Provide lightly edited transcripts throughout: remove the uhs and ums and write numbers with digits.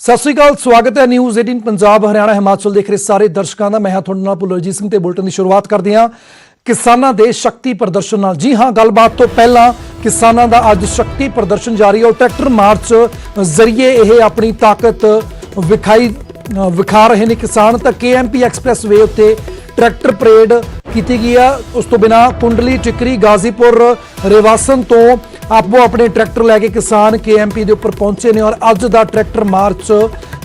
सत श्री अकाल, स्वागत है न्यूज़ 18 पंजाब हरियाणा हिमाचल देख रहे सारे दर्शकों का। मैं हाँ तुहाडे नाल पुलरजीत सिंह ते बुलेटिन की शुरुआत करते हैं किसानों के शक्ति प्रदर्शन नाल। जी हाँ, गलबात तो पहला किसानों का अज शक्ति प्रदर्शन जारी है और ट्रैक्टर मार्च जरिए यह अपनी ताकत विखा रहे हैं किसान। तो KMP एक्सप्रैस वे उत्ते ट्रैक्टर परेड की गई है। उस तो बिना कुंडली, टिकरी, गाजीपुर, रेवासन तो आपो अपने ट्रैक्टर लैके किसान KMP के उपर पहुंचे ने और अज का ट्रैक्टर मार्च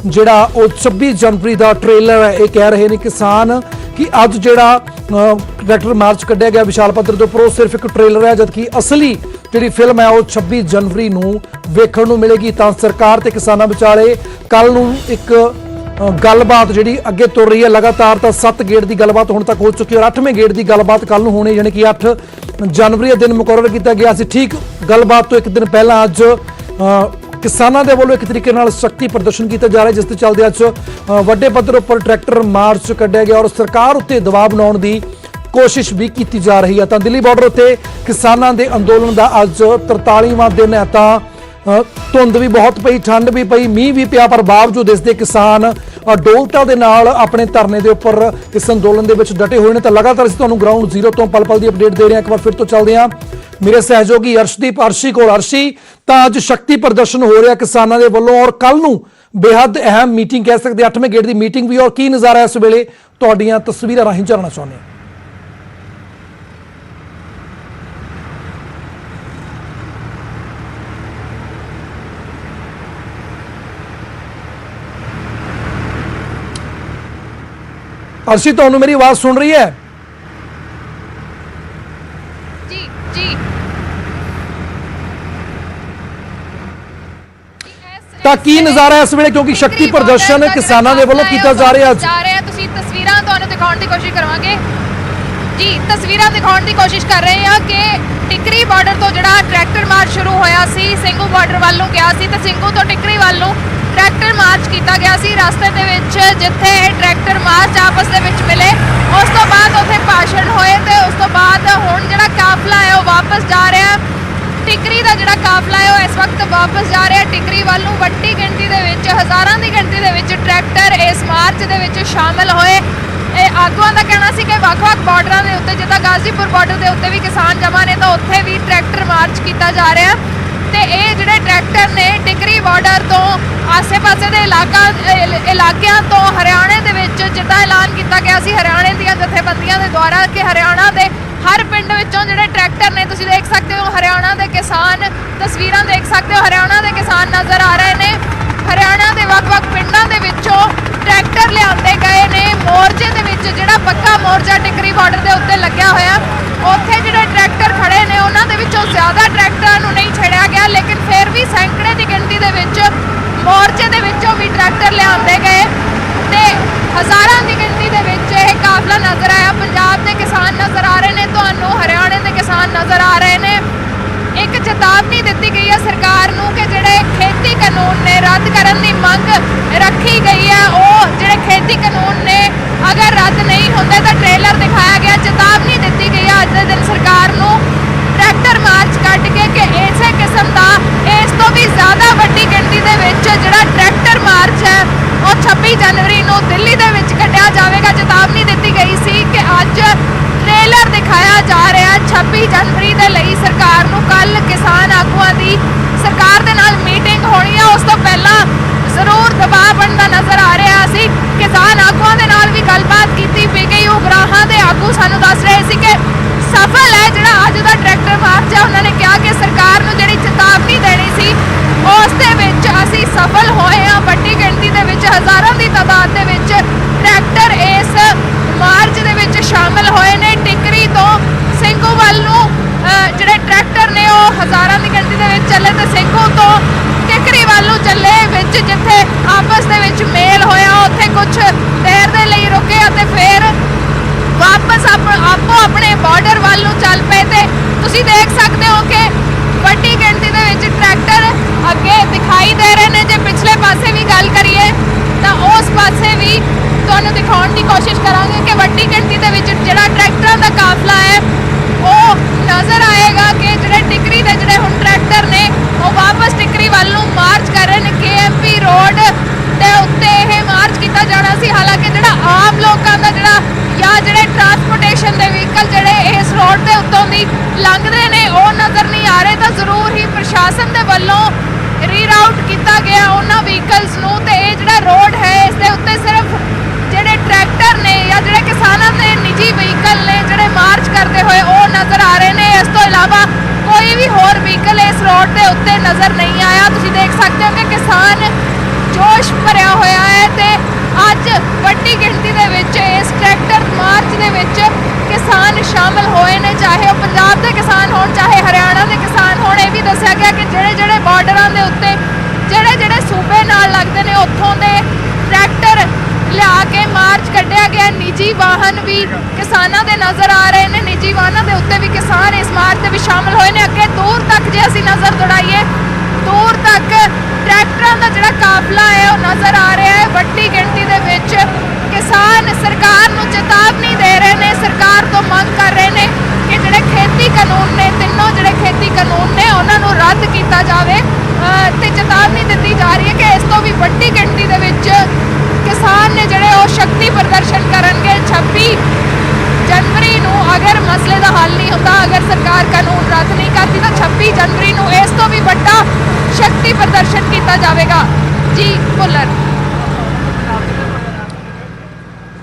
जिहड़ा वो 26 जनवरी का ट्रेलर है। ये कह रहे हैं किसान कि अज जिहड़ा ट्रैक्टर मार्च कढ़िया गया विशाल पद्धर के उपर सिर्फ एक ट्रेलर है, जबकि असली जिहड़ी फिल्म है वो 26 जनवरी नूं वेखण नूं मिलेगी। तो सरकार ते किसानां विचाले कल नूं एक गलबात जिहड़ी अगे तुर रही है लगातार। तो 7 गेड़ की गलबात हुण तक हो चुकी है और 8वें गेड़ की गलबात कल होनी, यानी कि 8 जनवरी का दिन मुकर्रर किया गया सी। ठीक गलबात तो एक दिन पहला अज किसानों के वालों एक तरीके नाल शक्ति प्रदर्शन किया जा रहा है, जिसके चलते अज वड्डे पद्धर उपर ट्रैक्टर मार्च कढ़िया गया और सरकार उत्ते दबाव बनाउण दी कोशिश भी की जा रही है। तो दिल्ली बॉर्डर उत्ते किसानों के अंदोलन का अज 43वां दिन है। तो धुंध भी बहुत पई, ठंड भी पई, मीह भी पिया, पर बावजूद इसके किसान डोलता दे नाल अपने धरने के उपर इस अंदोलन के डटे हुए हैं। तो लगातार असीं तुहानूं ग्राउंड जीरो तो पल पल की अपडेट दे रहे हैं। एक बार फिर तो चलते हैं मेरे सहयोगी अर्शदीप अर्शी को। अर्शी, तो अज शक्ति प्रदर्शन हो रहा किसानों के वालों और कल नूं बेहद अहम मीटिंग कह सकते 8वें गेड़ की मीटिंग भी, और की नज़ारा इस वेले तुहाडीआं तस्वीरां राहीं जानना चाहुंदे हां। अर्शी, तुहानूं मेरी आवाज सुन रही है? जी जी ਤਾਂ ਕੀ ਨਜ਼ਾਰਾ ਇਸ ਵੇਲੇ, ਕਿਉਂਕਿ ਸ਼ਕਤੀ ਪ੍ਰਦਰਸ਼ਨ ਕਿਸਾਨਾਂ ਦੇ ਵੱਲੋਂ ਕੀਤਾ ਜਾ ਰਿਹਾ ਅੱਜ। ਤੁਸੀਂ ਤਸਵੀਰਾਂ ਤੁਹਾਨੂੰ ਦਿਖਾਉਣ ਦੀ ਕੋਸ਼ਿਸ਼ ਕਰਾਂਗੇ ਜੀ। ਤਸਵੀਰਾਂ ਦਿਖਾਉਣ ਦੀ ਕੋਸ਼ਿਸ਼ ਕਰ ਰਹੇ ਹਾਂ ਕਿ ਟਿਕਰੀ ਬਾਰਡਰ ਤੋਂ ਜਿਹੜਾ ਟਰੈਕਟਰ ਮਾਰਚ ਸ਼ੁਰੂ ਹੋਇਆ ਸੀ, ਸਿੰਘੂ ਬਾਰਡਰ ਵੱਲ ਨੂੰ ਗਿਆ ਸੀ ਤੇ ਸਿੰਘੂ ਤੋਂ ਟਿਕਰੀ ਵੱਲ ਨੂੰ ਟਰੈਕਟਰ ਮਾਰਚ ਕੀਤਾ ਗਿਆ ਸੀ। ਰਸਤੇ ਦੇ ਵਿੱਚ ਜਿੱਥੇ ਇਹ ਟਰੈਕਟਰ ਮਾਰਚ ਆਪਸ ਦੇ ਵਿੱਚ ਮਿਲੇ, ਉਸ ਤੋਂ ਬਾਅਦ ਉੱਥੇ ਭਾਸ਼ਣ ਹੋਏ ਤੇ ਉਸ ਤੋਂ ਬਾਅਦ ਹੁਣ ਜਿਹੜਾ ਕਾਫਲਾ ਹੈ ਉਹ ਵਾਪਸ ਜਾ ਰਿਹਾ। ਟਿਕਰੀ ਦਾ ਜਿਹੜਾ ਕਾਫਲਾ ਹੈ ਉਹ ਇਸ ਵਕਤ ਵਾਪਸ ਜਾ ਰਿਹਾ ਟਿਕਰੀ ਵੱਲ ਨੂੰ। ਵੱਡੀ ਗਿਣਤੀ ਦੇ ਵਿੱਚ, ਹਜ਼ਾਰਾਂ ਦੀ ਗਿਣਤੀ ਦੇ ਵਿੱਚ ਟਰੈਕਟਰ ਇਸ ਮਾਰਚ ਦੇ ਵਿੱਚ ਸ਼ਾਮਲ ਹੋਏ। ਇਹ ਆਗੂਆਂ ਦਾ ਕਹਿਣਾ ਸੀ ਕਿ ਵੱਖ-ਵੱਖ ਬਾਰਡਰਾਂ ਦੇ ਉੱਤੇ, ਜਿੱਦਾਂ ਗਾਜ਼ੀਪੁਰ ਬਾਰਡਰ ਦੇ ਉੱਤੇ ਵੀ ਕਿਸਾਨ ਜਮ੍ਹਾਂ ਨੇ, ਤਾਂ ਉੱਥੇ ਵੀ ਟਰੈਕਟਰ ਮਾਰਚ ਕੀਤਾ ਜਾ ਰਿਹਾ। ਤੇ ਇਹ ਜਿਹੜੇ ਟਰੈਕਟਰ ਨੇ ਟਿਕਰੀ ਬਾਰਡਰ ਤੋਂ ਆਸੇ-ਪਾਸੇ ਦੇ ਇਲਾਕਿਆਂ ਤੋਂ ਹਰਿਆਣੇ ਦੇ ਵਿੱਚ, ਜਿੱਦਾਂ ਐਲਾਨ ਕੀਤਾ ਗਿਆ ਸੀ ਹਰਿਆਣੇ ਦੀਆਂ ਜਥੇਬੰਦੀਆਂ ਦੇ ਦੁਆਰਾ ਕਿ ਹਰਿਆਣਾ ਦੇ ਹਰ ਪਿੰਡ ਵਿੱਚੋਂ ਜਿਹੜੇ ਟਰੈਕਟਰ ਨੇ, ਤੁਸੀਂ ਦੇਖ ਸਕਦੇ ਹੋ ਹਰਿਆਣਾ ਦੇ ਕਿਸਾਨ, ਤਸਵੀਰਾਂ ਦੇਖ ਸਕਦੇ ਹੋ ਹਰਿਆਣਾ ਦੇ ਕਿਸਾਨ ਨਜ਼ਰ ਆ ਰਹੇ ਨੇ। ਹਰਿਆਣਾ ਦੇ ਵੱਖ-ਵੱਖ ਪਿੰਡਾਂ ਦੇ ਵਿੱਚੋਂ ਟਰੈਕਟਰ ਲਿਆਂਦੇ ਗਏ ਨੇ। ਮੋਰਚੇ ਦੇ ਵਿੱਚ ਜਿਹੜਾ ਪੱਕਾ ਮੋਰਚਾ ਟਿਕਰੀ ਬਾਰਡਰ ਦੇ ਉੱਤੇ ਲੱਗਿਆ ਹੋਇਆ, ਉੱਥੇ ਜਿਹੜੇ ਟਰੈਕਟਰ ਖੜੇ ਨੇ ਉਹਨਾਂ ਦੇ ਵਿੱਚੋਂ ਜ਼ਿਆਦਾ ਟਰੈਕਟਰਾਂ ਨੂੰ ਨਹੀਂ ਛੱਡਿਆ ਗਿਆ, ਲੇਕਿਨ ਫਿਰ ਵੀ ਸੈਂਕੜੇ ਦੀ ਗਿਣਤੀ ਦੇ ਵਿੱਚ ਮੋਰਚੇ ਦੇ ਵਿੱਚੋਂ ਵੀ ਟਰੈਕਟਰ ਲਿਆਂਦੇ ਗਏ ਤੇ ਹਜ਼ਾਰਾਂ ਦੀ ਗਿਣਤੀ ਦੇ ਵਿੱਚ ਇਹ ਕਾਫਲਾ ਨਜ਼ਰ ਆਇਆ। ਪੰਜਾਬ ਦੇ ਕਿਸਾਨ ਨਜ਼ਰ ਆ ਰਹੇ ਨੇ, ਤੁਹਾਨੂੰ ਹਰਿਆਣੇ ਦੇ ਕਿਸਾਨ ਨਜ਼ਰ ਆ ਰਹੇ ਨੇ। ਇੱਕ ਚੇਤਾਵਨੀ ਦਿੱਤੀ ਗਈ ਹੈ ਸਰਕਾਰ ਨੂੰ ਕਿ ਜਿਹੜੇ ਖੇਤੀ ਕਾਨੂੰਨ ਨੇ ਰੱਦ ਕਰਨ ਦੀ ਮੰਗ ਰੱਖੀ ਗਈ ਹੈ। ਉਹ ਜਿਹੜੇ ਖੇਤੀ ਕਾਨੂੰਨ ਨੇ ਅਗਰ ਰੱਦ ਨਹੀਂ ਹੁੰਦੇ ਤਾਂ ਟ੍ਰੇਲਰ ਦਿਖਾਇਆ ਗਿਆ। ਚੇਤਾਵਨੀ ਦਿੱਤੀ ਗਈ ਹੈ ਅੱਜ ਦੇ ਦਿਨ ਸਰਕਾਰ ਨੂੰ ਟਰੈਕਟਰ ਮਾਰਚ ਕੱਢ ਕੇ ਕਿ ਇਸੇ ਕਿਸਮ ਦਾ, ਇਸ ਤੋਂ ਵੀ ਜ਼ਿਆਦਾ ਵੱਡੀ ਗਿਣਤੀ ਦੇ ਵਿੱਚ ਜਿਹੜਾ ਟਰੈਕਟਰ ਮਾਰਚ ਹੈ ਉਹ 26 ਜਨਵਰੀ ਨੂੰ ਦਿੱਲੀ ਦੇ ਵਿੱਚ ਕੱਢਿਆ ਜਾਵੇਗਾ। ਚੇਤਾਵਨੀ ਦਿੱਤੀ ਗਈ ਸੀ ਕਿ ਅੱਜ ਟ੍ਰੇਲਰ ਦਿਖਾਇਆ ਜਾ ਰਿਹਾ 26 ਜਨਵਰੀ ਦੇ ਲਈ ਸਰਕਾਰ ਨੂੰ। ਕੱਲ ਕਿਸਾਨ ਆਗੂਆਂ ਦੀ ਸਰਕਾਰ ਦੇ ਨਾਲ ਮੀਟਿੰਗ ਹੋਣੀ ਹੈ, ਉਸ ਤੋਂ ਪਹਿਲਾਂ ਜ਼ਰੂਰ ਦਬਾਅ ਬਣਦਾ ਨਜ਼ਰ ਆ ਰਿਹਾ ਸੀ। ਕਿਸਾਨ ਆਗੂਆਂ ਦੇ ਨਾਲ ਵੀ ਗੱਲਬਾਤ ਕੀਤੀ ਵੀ ਗਈ। ਉਗਰਾਹਾਂ ਦੇ ਆਗੂ ਸਾਨੂੰ ਦੱਸ ਰਹੇ ਸੀ ਕਿ ਸਫਲ ਹੈ ਜਿਹੜਾ ਅੱਜ ਦਾ ਟਰੈਕਟਰ ਮਾਰਚ ਹੈ। ਉਹਨਾਂ ਨੇ ਕਿਹਾ ਕਿ ਸਰਕਾਰ ਨੂੰ ਜਿਹੜੀ ਚੇਤਾਵਨੀ ਦੇਣੀ ਸੀ ਉਸ ਦੇ ਵਿੱਚ ਅਸੀਂ ਸਫਲ ਹੋਏ ਹਾਂ। ਵੱਡੀ ਗਿਣਤੀ ਦੇ ਵਿੱਚ, ਹਜ਼ਾਰਾਂ ਦੀ ਤਾਦਾਦ ਦੇ ਵਿੱਚ ਟਰੈਕਟਰ ਇਸ ਮਾਰਚ ਦੇ ਵਿੱਚ ਸ਼ਾਮਲ ਹੋਏ ਨੇ। ਟਿਕਰੀ ਤੋਂ ਸਿੰਘੂ ਵੱਲ ਨੂੰ ਜਿਹੜੇ ਟਰੈਕਟਰ ਨੇ ਉਹ ਹਜ਼ਾਰਾਂ ਦੀ ਗਿਣਤੀ ਦੇ ਵਿੱਚ ਚੱਲੇ ਤੇ ਸਿੰਘੂ ਤੋਂ ਟਿਕਰੀ ਵੱਲ ਨੂੰ ਚੱਲੇ। ਵਿੱਚ ਜਿੱਥੇ ਆਪਸ ਦੇ ਵਿੱਚ ਮੇਲ ਹੋਇਆ ਉੱਥੇ ਕੁਝ ਦੇਰ ਦੇ ਲਈ ਰੁਕੇ ਅਤੇ ਫਿਰ ਵਾਪਸ ਆਪੋ ਆਪਣੇ ਬਾਰਡਰ ਵੱਲ ਨੂੰ ਚੱਲ ਪਏ। ਤੇ ਤੁਸੀਂ ਦੇਖ ਸਕਦੇ ਹੋ ਕਿ ਵੱਡੀ ਗਿਣਤੀ ਦੇ ਵਿੱਚ ਟਰੈਕਟਰ ਅੱਗੇ ਦਿਖਾਈ ਦੇ ਰਹੇ ਨੇ। ਜੇ ਪਿਛਲੇ ਪਾਸੇ ਵੀ ਗੱਲ ਕਰੀਏ ਤਾਂ ਉਸ ਪਾਸੇ ਵੀ ਤੁਹਾਨੂੰ ਦਿਖਾਉਣ ਦੀ ਕੋਸ਼ਿਸ਼ ਕਰਾਂਗੇ ਕਿ ਵੱਡੀ ਗਿਣਤੀ ਦੇ ਵਿੱਚ ਜਿਹੜਾ ਟਰੈਕਟਰਾਂ ਦਾ ਕਾਫਲਾ ਹੈ ਉਹ ਨਜ਼ਰ ਆਏਗਾ ਕਿ ਜਿਹੜੇ ਟਿਕਰੀ ਦੇ ਜਿਹੜੇ ਹੁਣ ਟਰੈਕਟਰ ਨੇ ਉਹ ਵਾਪਸ ਟਿਕਰੀ ਵੱਲ ਨੂੰ ਮਾਰਚ ਕਰ ਰਹੇ ਨੇ। KMP ਰੋਡ ਰਹੇ ਤਾਂ ਜ਼ਰੂਰ ਹੀ ਪ੍ਰਸ਼ਾਸਨ ਦੇ ਵੱਲੋਂ ਰੀਰਾਊਟ ਕੀਤਾ ਗਿਆ ਉਹਨਾਂ ਵਹੀਕਲਸ ਨੂੰ ਤੇ ਇਹ ਜਿਹੜਾ ਰੋਡ ਹੈ ਇਸ ਦੇ ਉੱਤੇ ਸਿਰਫ ਜਿਹੜੇ ਟਰੈਕਟਰ ਨੇ ਜਾਂ ਜਿਹੜੇ ਕਿਸਾਨਾਂ ਦੇ ਨਿੱਜੀ ਵਹੀਕਲ ਨੇ ਜਿਹੜੇ ਮਾਰਚ ਕਰਦੇ ਹੋਏ ਉਹ ਨਜ਼ਰ ਆ ਰਹੇ ਨੇ। ਇਸ ਤੋਂ ਇਲਾਵਾ ਕੋਈ ਵੀ ਹੋਰ ਵਹੀਕਲ ਇਸ ਰੋਡ ਦੇ ਉੱਤੇ ਨਜ਼ਰ ਨਹੀਂ ਆਇਆ। ਤੁਸੀਂ ਦੇਖ ਸਕਦੇ ਹੋ ਕਿ ਕਿਸਾਨ ਜੋਸ਼ ਭਰਿਆ ਹੋਇਆ ਹੈ ਤੇ ਅੱਜ ਵੱਡੀ ਗਿਣਤੀ ਦੇ ਵਿੱਚ ਇਸ ਟਰੈਕਟਰ ਮਾਰਚ ਦੇ ਵਿੱਚ ਕਿਸਾਨ ਸ਼ਾਮਲ ਹੋਏ ਨੇ, ਚਾਹੇ ਉਹ ਪੰਜਾਬ ਦੇ ਕਿਸਾਨ ਹੋਣ ਚਾਹੇ ਹਰਿਆਣਾ ਦੇ ਕਿਸਾਨ ਹੋਣ। ਇਹ ਵੀ ਦੱਸਿਆ ਗਿਆ ਕਿ ਜਿਹੜੇ ਬਾਰਡਰਾਂ ਦੇ ਉੱਤੇ ਜਿਹੜੇ ਸੂਬੇ ਨਾਲ ਲੱਗਦੇ ਨੇ ਉੱਥੋਂ ਦੇ ਟਰੈਕਟਰ ਲਿਆ ਕੇ ਮਾਰਚ ਕੱਢਿਆ ਗਿਆ। ਨਿੱਜੀ ਵਾਹਨ ਵੀ ਕਿਸਾਨਾਂ ਦੇ ਨਜ਼ਰ ਆ ਰਹੇ ਨੇ, ਨਿੱਜੀ ਵਾਹਨਾਂ ਦੇ ਉੱਤੇ ਵੀ ਕਿਸਾਨ ਇਸ ਮਾਰਚ ਦੇ ਵਿੱਚ ਸ਼ਾਮਲ ਹੋਏ ਨੇ। ਅੱਗੇ ਦੂਰ ਤੱਕ ਜੇ ਅਸੀਂ ਨਜ਼ਰ ਦੌੜਾਈਏ ਦੂਰ ਤੱਕ ਟਰੈਕਟਰਾਂ ਦਾ ਜਿਹੜਾ ਕਾਫਲਾ ਹੈ ਉਹ ਨਜ਼ਰ ਆ ਰਿਹਾ ਹੈ। ਵੱਡੀ ਗਿਣਤੀ ਦੇ ਵਿੱਚ ਕਿਸਾਨ ਸਰਕਾਰ ਨੂੰ ਚੇਤਾਵਨੀ ਦੇ ਰਹੇ ਨੇ, ਸਰਕਾਰ ਤੋਂ ਮੰਗ ਕਰ ਰਹੇ ਨੇ ਕਿ ਜਿਹੜੇ ਖੇਤੀ ਕਾਨੂੰਨ ਨੇ, ਤਿੰਨੋਂ ਜਿਹੜੇ ਖੇਤੀ ਕਾਨੂੰਨ ਨੇ ਉਹਨਾਂ ਨੂੰ ਰੱਦ ਕੀਤਾ ਜਾਵੇ ਤੇ ਚੇਤਾਵਨੀ ਦਿੱਤੀ ਜਾ ਰਹੀ ਹੈ ਕਿ ਇਸ ਤੋਂ ਵੀ ਵੱਡੀ ਗਿਣਤੀ ਦੇ ਵਿੱਚ ਕਿਸਾਨ ਨੇ ਜਿਹੜੇ ਉਹ ਸ਼ਕਤੀ ਪ੍ਰਦਰਸ਼ਨ ਕਰਨਗੇ 26 ਜਨਵਰੀ ਨੂੰ। ਅਗਰ ਮਸਲੇ ਦਾ ਹੱਲ ਨਹੀਂ ਹੁੰਦਾ, ਅਗਰ ਸਰਕਾਰ ਕਾਨੂੰਨ ਰੱਦ ਨਹੀਂ ਕਰਦੀ ਤਾਂ 26 ਜਨਵਰੀ ਨੂੰ ਇਸ ਤੋਂ ਵੀ ਵੱਡਾ ਸ਼ਕਤੀ ਪ੍ਰਦਰਸ਼ਨ ਕੀਤਾ ਜਾਵੇਗਾ। ਜੀ ਭੁੱਲਰ।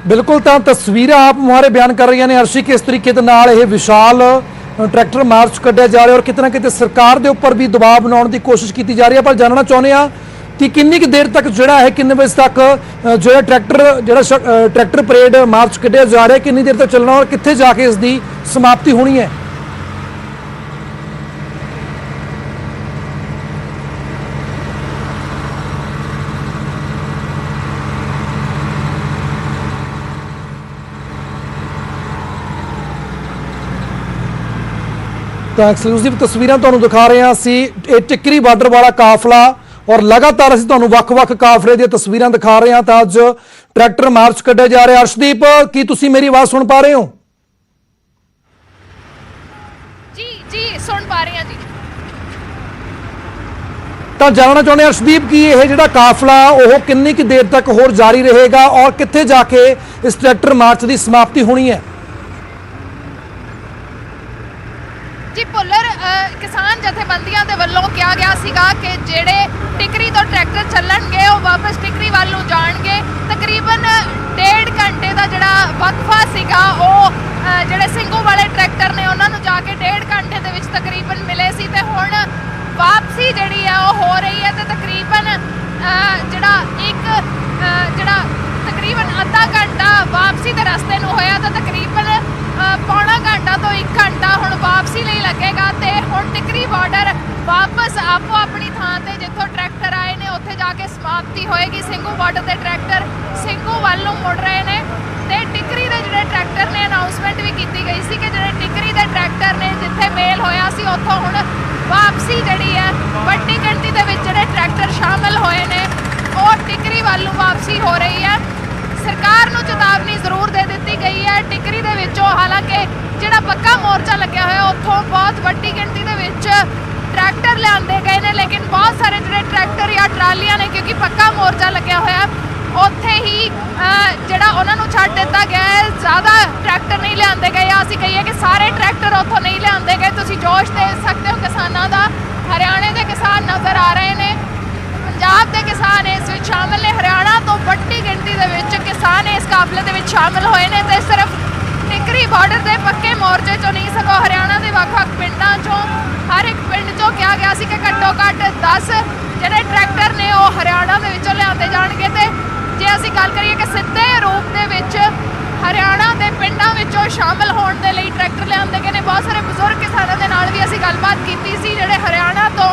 ਬਿਲਕੁਲ, ਤਾਂ ਤਸਵੀਰਾਂ ਆਪ ਮੁਹਾਰੇ ਬਿਆਨ ਕਰ ਰਹੀਆਂ ਨੇ ਅਰਸ਼ੀ, ਕਿਸ ਤਰੀਕੇ ਦੇ ਨਾਲ ਇਹ ਵਿਸ਼ਾਲ ਟਰੈਕਟਰ ਮਾਰਚ ਕੱਢਿਆ ਜਾ ਰਿਹਾ ਔਰ ਕਿਤੇ ਨਾ ਕਿਤੇ ਸਰਕਾਰ ਦੇ ਉੱਪਰ ਵੀ ਦਬਾਅ ਬਣਾਉਣ ਦੀ ਕੋਸ਼ਿਸ਼ ਕੀਤੀ ਜਾ ਰਹੀ ਹੈ। ਪਰ ਜਾਣਨਾ ਚਾਹੁੰਦੇ ਆ ਕਿ ਕਿੰਨੀ ਕੁ ਦੇਰ ਤੱਕ ਜਿਹੜਾ ਹੈ, ਕਿੰਨੇ ਵਜੇ ਤੱਕ ਜਿਹੜਾ ਟਰੈਕਟਰ ਪਰੇਡ ਮਾਰਚ ਕੱਢਿਆ ਜਾ ਰਿਹਾ, ਕਿੰਨੀ ਦੇਰ ਤੱਕ ਚੱਲਣਾ ਔਰ ਕਿੱਥੇ ਜਾ ਕੇ ਇਸ ਦੀ ਸਮਾਪਤੀ ਹੋਣੀ ਹੈ? ਤਾਂ ਐਕਸਕਲੂਸਿਵ ਤਸਵੀਰਾਂ ਤੁਹਾਨੂੰ ਦਿਖਾ ਰਹੇ ਹਾਂ ਅਸੀਂ, ਇਹ ਟਿੱਕਰੀ ਬਾਰਡਰ ਵਾਲਾ ਕਾਫਲਾ ਔਰ ਲਗਾਤਾਰ ਅਸੀਂ ਤੁਹਾਨੂੰ ਵੱਖ-ਵੱਖ ਕਾਫਲੇ ਦੀਆਂ ਤਸਵੀਰਾਂ ਦਿਖਾ ਰਹੇ ਹਾਂ। ਤਾਂ ਅੱਜ ਟਰੈਕਟਰ ਮਾਰਚ ਕੱਢਿਆ ਜਾ ਰਿਹਾ। ਅਰਸ਼ਦੀਪ, ਕੀ ਤੁਸੀਂ ਮੇਰੀ ਆਵਾਜ਼ ਸੁਣ ਪਾ ਰਹੇ ਹੋ? ਜੀ ਸੁਣ ਪਾ ਰਹੇ ਹਾਂ ਜੀ। ਤਾਂ ਜਾਣਨਾ ਚਾਹੁੰਦੇ ਅਰਸ਼ਦੀਪ ਕਿ ਇਹ ਜਿਹੜਾ ਕਾਫਲਾ ਉਹ ਕਿੰਨੀ ਕੁ ਦੇਰ ਤੱਕ ਹੋਰ ਜਾਰੀ ਰਹੇਗਾ ਔਰ ਕਿੱਥੇ ਜਾ ਕੇ ਇਸ ਟਰੈਕਟਰ ਮਾਰਚ ਦੀ ਸਮਾਪਤੀ ਹੋਣੀ ਹੈ? ਜੀ ਭੁੱਲਰ, ਕਿਸਾਨ ਜਥੇਬੰਦੀਆਂ ਦੇ ਵੱਲੋਂ ਕਿਹਾ ਗਿਆ ਸੀਗਾ ਕਿ ਜਿਹੜੇ ਟਿਕਰੀ ਤੋਂ ਟਰੈਕਟਰ ਚੱਲਣਗੇ ਉਹ ਵਾਪਸ ਟਿਕਰੀ ਵੱਲ ਨੂੰ ਜਾਣਗੇ। ਤਕਰੀਬਨ 1.5 ਘੰਟੇ ਦਾ ਜਿਹੜਾ ਵਕਫਾ ਸੀਗਾ ਉਹ ਜਿਹੜੇ ਸਿੰਘੂ ਵਾਲੇ ਟਰੈਕਟਰ ਨੇ ਉਹਨਾਂ ਨੂੰ ਜਾ ਕੇ 1.5 ਘੰਟੇ ਦੇ ਵਿੱਚ ਤਕਰੀਬਨ ਮਿਲੇ ਸੀ ਤੇ ਹੁਣ ਵਾਪਸੀ ਜਿਹੜੀ ਆ ਉਹ ਹੋ ਰਹੀ ਹੈ ਤੇ ਤਕਰੀਬਨ ਤਕਰੀਬਨ ਅੱਧਾ ਘੰਟਾ ਵਾਪਸੀ ਦੇ ਰਸਤੇ ਨੂੰ ਹੋਇਆ ਤਾਂ ਤਕਰੀਬਨ ਪੌਣਾ ਘੰਟਾ ਤੋਂ 1 ਘੰਟਾ ਹੁਣ ਵਾਪਸੀ ਲਈ ਲੱਗੇਗਾ ਤੇ ਹੁਣ ਟਿਕਰੀ ਬਾਰਡਰ ਵਾਪਸ ਆਪੋ ਆਪਣੀ ਥਾਂ ਤੇ ਜਿੱਥੋਂ ਟਰੈਕਟਰ ਆਏ ਨੇ ਉੱਥੇ ਜਾ ਕੇ ਸਮਾਪਤੀ ਹੋਏਗੀ। ਸਿੰਘੂ ਬਾਰਡਰ ਦੇ ਟਰੈਕਟਰ ਸਿੰਘੂ ਵੱਲ ਨੂੰ ਮੁੜ ਰਹੇ ਨੇ ਤੇ ਟਿਕਰੀ ਦੇ ਜਿਹੜੇ ਟਰੈਕਟਰ ਨੇ ਅਨਾਉਂਸਮੈਂਟ ਵੀ ਕੀਤੀ ਗਈ ਸੀ ਕਿ ਜਿਹੜੇ ਟਿਕਰੀ ਦੇ ਟਰੈਕਟਰ ਨੇ ਜਿੱਥੇ ਮੇਲ ਹੋਇਆ ਸੀ ਉੱਥੋਂ ਹੁਣ ਵਾਪਸੀ ਜਿਹੜੀ ਹੈ ਵੱਡੀ ਗਿਣਤੀ ਦੇ ਵਿੱਚ ਜਿਹੜੇ ਟਰੈਕਟਰ ਸ਼ਾਮਲ ਹੋਏ ਨੇ ਉਹ ਟਿਕਰੀ ਵੱਲ ਨੂੰ ਵਾਪਸੀ ਹੋ ਰਹੀ ਹੈ। ਸਰਕਾਰ ਨੂੰ ਚੇਤਾਵਨੀ ਜ਼ਰੂਰ ਦੇ ਦਿੱਤੀ ਗਈ ਹੈ ਟਿਕਰੀ ਦੇ ਵਿੱਚੋਂ, ਹਾਲਾਂਕਿ ਜਿਹੜਾ ਪੱਕਾ ਮੋਰਚਾ ਲੱਗਿਆ ਹੋਇਆ ਉੱਥੋਂ ਬਹੁਤ ਵੱਡੀ ਗਿਣਤੀ ਦੇ ਵਿੱਚ ਟਰੈਕਟਰ ਲਿਆਂਦੇ ਗਏ ਨੇ, ਲੇਕਿਨ ਬਹੁਤ ਸਾਰੇ ਜਿਹੜੇ ਟਰੈਕਟਰ ਜਾਂ ਟਰਾਲੀਆਂ ਨੇ ਕਿਉਂਕਿ ਪੱਕਾ ਮੋਰਚਾ ਲੱਗਿਆ ਹੋਇਆ ਉੱਥੇ ਹੀ ਜਿਹੜਾ ਉਹਨਾਂ ਨੂੰ ਛੱਡ ਦਿੱਤਾ ਗਿਆ ਹੈ। ਜ਼ਿਆਦਾ ਟਰੈਕਟਰ ਨਹੀਂ ਲਿਆਂਦੇ ਗਏ, ਅਸੀਂ ਕਹੀਏ ਕਿ ਸਾਰੇ ਟਰੈਕਟਰ ਉੱਥੋਂ ਨਹੀਂ ਲਿਆਂਦੇ ਗਏ। ਤੁਸੀਂ ਜੋਸ਼ ਦੇਖ ਸਕਦੇ ਹੋ ਕਿਸਾਨਾਂ ਦਾ। ਹਰਿਆਣੇ ਦੇ ਕਿਸਾਨ ਨਜ਼ਰ ਆ ਰਹੇ ਨੇ, ਪੰਜਾਬ ਦੇ ਕਿਸਾਨ ਇਸ ਵਿੱਚ ਸ਼ਾਮਲ ਨੇ, ਹਰਿਆਣਾ ਤੋਂ ਵੱਡੀ ਗਿਣਤੀ ਦੇ ਵਿੱਚ ਕਿਸਾਨ ਇਸ ਕਾਫਲੇ ਦੇ ਵਿੱਚ ਸ਼ਾਮਲ ਹੋਏ ਨੇ ਤੇ ਸਿਰਫ ਟਿਕਰੀ ਬਾਰਡਰ ਦੇ ਪੱਕੇ ਮੋਰਚੇ ਚੋਂ ਨਹੀਂ ਸਗੋਂ ਹਰਿਆਣਾ ਦੇ ਵੱਖ-ਵੱਖ ਪਿੰਡਾਂ ਚੋਂ ਹਰ ਇੱਕ ਪਿੰਡ ਚੋਂ ਕਿਹਾ ਗਿਆ ਸੀ ਕਿ ਘੱਟੋ ਘੱਟ 10 ਜਿਹੜੇ ਟਰੈਕਟਰ ਨੇ ਉਹ ਹਰਿਆਣਾ ਦੇ ਵਿੱਚੋਂ ਲਿਆਂਦੇ ਜਾਣਗੇ ਤੇ ਜੇ ਅਸੀਂ ਗੱਲ ਕਰੀਏ ਕਿ ਸਿੱਧੇ ਰੂਪ ਦੇ ਵਿੱਚ ਹਰਿਆਣਾ ਦੇ ਪਿੰਡਾਂ ਵਿੱਚੋਂ ਸ਼ਾਮਲ ਹੋਣ ਦੇ ਲਈ ਟਰੈਕਟਰ ਲਿਆਂਦੇ ਗਏ ਨੇ। ਬਹੁਤ ਸਾਰੇ ਬਜ਼ੁਰਗ ਕਿਸਾਨਾਂ ਦੇ ਨਾਲ ਵੀ ਅਸੀਂ ਗੱਲਬਾਤ ਕੀਤੀ ਸੀ ਜਿਹੜੇ ਹਰਿਆਣਾ ਤੋਂ